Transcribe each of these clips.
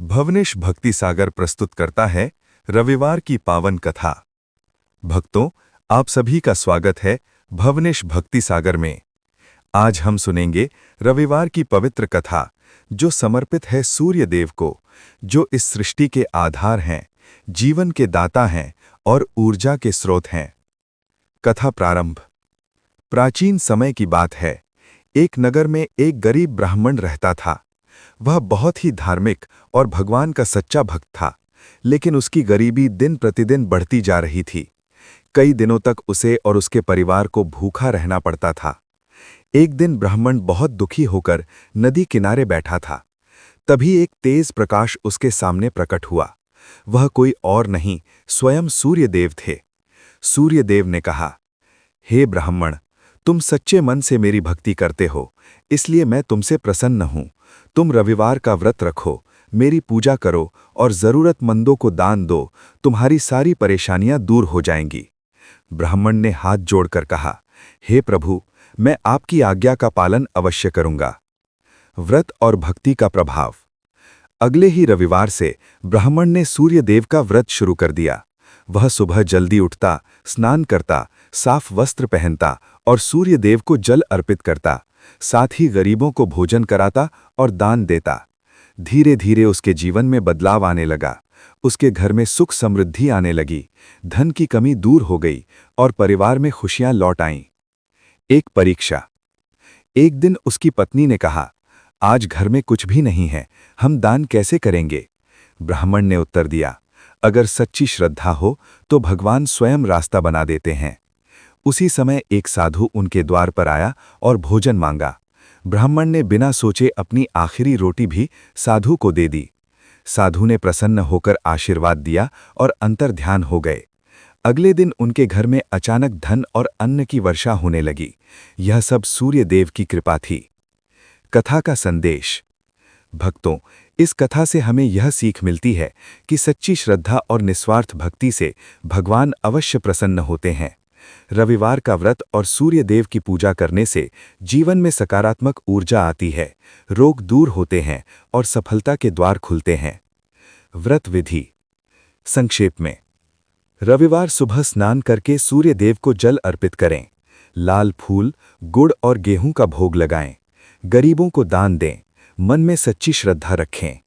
भवनेश भक्ति सागर प्रस्तुत करता है रविवार की पावन कथा। भक्तों, आप सभी का स्वागत है भवनेश भक्ति सागर में। आज हम सुनेंगे रविवार की पवित्र कथा, जो समर्पित है सूर्य देव को, जो इस सृष्टि के आधार हैं, जीवन के दाता हैं और ऊर्जा के स्रोत हैं। कथा प्रारंभ। प्राचीन समय की बात है। एक नगर में एक गरीब ब्राह्मण रहता था। वह बहुत ही धार्मिक और भगवान का सच्चा भक्त था, लेकिन उसकी गरीबी दिन प्रतिदिन बढ़ती जा रही थी। कई दिनों तक उसे और उसके परिवार को भूखा रहना पड़ता था। एक दिन ब्राह्मण बहुत दुखी होकर नदी किनारे बैठा था। तभी एक तेज प्रकाश उसके सामने प्रकट हुआ। वह कोई और नहीं, स्वयं सूर्यदेव थे। सूर्यदेव ने कहा, हे ब्राह्मण, तुम सच्चे मन से मेरी भक्ति करते हो, इसलिए मैं तुमसे प्रसन्न हूं। तुम रविवार का व्रत रखो, मेरी पूजा करो और जरूरतमंदों को दान दो। तुम्हारी सारी परेशानियां दूर हो जाएंगी। ब्राह्मण ने हाथ जोड़कर कहा, हे प्रभु, मैं आपकी आज्ञा का पालन अवश्य करूंगा। व्रत और भक्ति का प्रभाव। अगले ही रविवार से ब्राह्मण ने सूर्यदेव का व्रत शुरू कर दिया। वह सुबह जल्दी उठता, स्नान करता, साफ वस्त्र पहनता और सूर्यदेव को जल अर्पित करता। साथ ही गरीबों को भोजन कराता और दान देता। धीरे धीरे उसके जीवन में बदलाव आने लगा। उसके घर में सुख समृद्धि आने लगी, धन की कमी दूर हो गई और परिवार में खुशियां लौट आईं। एक परीक्षा। एक दिन उसकी पत्नी ने कहा, आज घर में कुछ भी नहीं है, हम दान कैसे करेंगे? ब्राह्मण ने उत्तर दिया, अगर सच्ची श्रद्धा हो तो भगवान स्वयं रास्ता बना देते हैं। उसी समय एक साधु उनके द्वार पर आया और भोजन मांगा। ब्राह्मण ने बिना सोचे अपनी आखिरी रोटी भी साधु को दे दी। साधु ने प्रसन्न होकर आशीर्वाद दिया और अंतर्ध्यान हो गए। अगले दिन उनके घर में अचानक धन और अन्न की वर्षा होने लगी। यह सब सूर्यदेव की कृपा थी। कथा का संदेश। भक्तों, इस कथा से हमें यह सीख मिलती है कि सच्ची श्रद्धा और निस्वार्थ भक्ति से भगवान अवश्य प्रसन्न होते हैं। रविवार का व्रत और सूर्यदेव की पूजा करने से जीवन में सकारात्मक ऊर्जा आती है, रोग दूर होते हैं और सफलता के द्वार खुलते हैं। व्रत विधि। संक्षेप में, रविवार सुबह स्नान करके सूर्यदेव को जल अर्पित करें। लाल फूल, गुड़ और गेहूं का भोग लगाएं। गरीबों को दान दें। मन में सच्ची श्रद्धा रखें।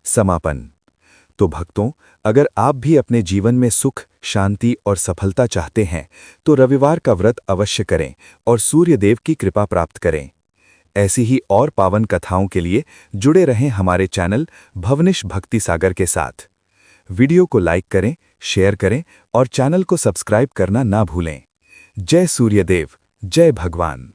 समापन। तो भक्तों, अगर आप भी अपने जीवन में सुख, शांति और सफलता चाहते हैं तो रविवार का व्रत अवश्य करें और सूर्यदेव की कृपा प्राप्त करें। ऐसी ही और पावन कथाओं के लिए जुड़े रहें हमारे चैनल भवनेश भक्ति सागर के साथ। वीडियो को लाइक करें, शेयर करें और चैनल को सब्सक्राइब करना ना भूलें। जय सूर्यदेव, जय भगवान।